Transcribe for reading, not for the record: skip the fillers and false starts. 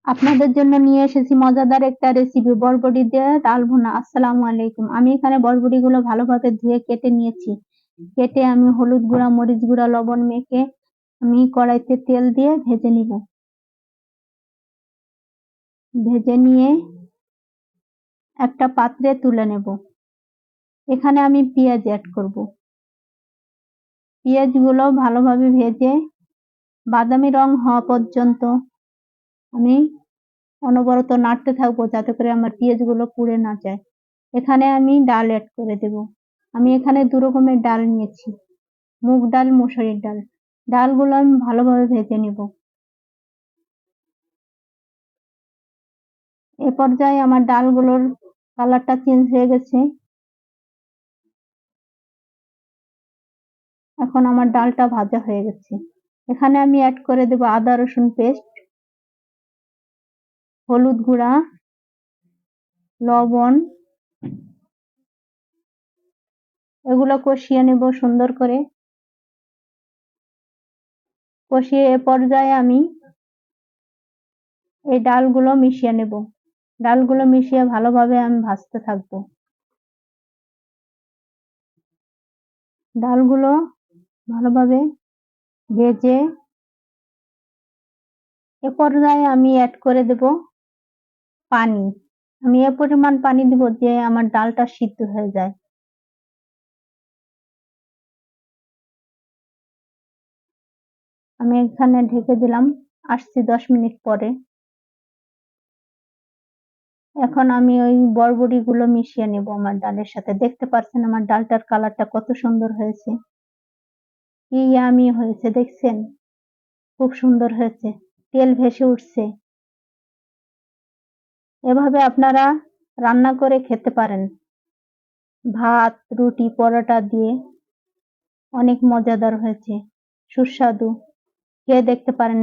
আপনাদের জন্য নিয়ে এসেছি মজাদার একটা রেসিপি, বরবটি দিয়ে ডাল ভুনা। আসসালামু আলাইকুম। আমি এখানে বরবটিগুলো ভালোভাবে ধুয়ে কেটে নিয়েছি। কেটে আমি হলুদ গুঁড়া, মরিচ গুঁড়া, লবণ মেখে আমি কড়াইতে তেল দিয়ে ভেজে নিব। ভেজে নিয়ে একটা পাত্রে তুলে নেব। এখানে আমি পেঁয়াজ অ্যাড করব। পেঁয়াজগুলো ভালোভাবে ভেজে বাদামি রং হওয়া পর্যন্ত আমি অনবরত নাড়তে থাকবো, যাতে করে আমার পেঁয়াজগুলো পুড়ে না যায়। এখানে আমি ডাল অ্যাড করে দেব। আমি এখানে 2 রকমের ডাল নিয়েছি, মুগ ডাল, মসুরির ডাল। ডালগুলো আমি ভালোভাবে ভেজে নিব। এ পর্যায়ে আমার ডালগুলোর কালারটা চেঞ্জ হয়ে গেছে। এখন আমার ডালটা ভাজা হয়ে গেছে। এখানে আমি অ্যাড করে দেব আদা রসুন পেস্ট, হলুদ গুঁড়া, লবণ। এগুলো কষিয়ে নেব সুন্দর করে। কষিয়ে এ পর্যায়ে আমি এই ডালগুলো মিশিয়ে নেব। ডালগুলো মিশিয়ে ভালোভাবে আমি ভাজতে থাকবো। ডালগুলো ভালোভাবে ভেজে এ পর্যায়ে আমি অ্যাড করে দেব পানি। আমি এ পরিমাণ পানি দিব যে আমার ডালটা সিদ্ধ হয়ে যায়। আমি এখানে ঢেকে দিলাম, আসছি 10 মিনিট পরে। এখন আমি ওই বরবটিগুলো মিশিয়ে নেব আমার ডালের সাথে। দেখতে পাচ্ছেন আমার ডালটার কালারটা কত সুন্দর হয়েছে, কি ইয়ামি হয়েছে দেখছেন? খুব সুন্দর হয়েছে, তেল ভেসে উঠছে। এভাবে আপনারা রান্না করে খেতে পারেন ভাত, রুটি, পরোটা দিয়ে। অনেক মজাদার হয়েছে, সুস্বাদু। খেয়ে দেখতে পারেন।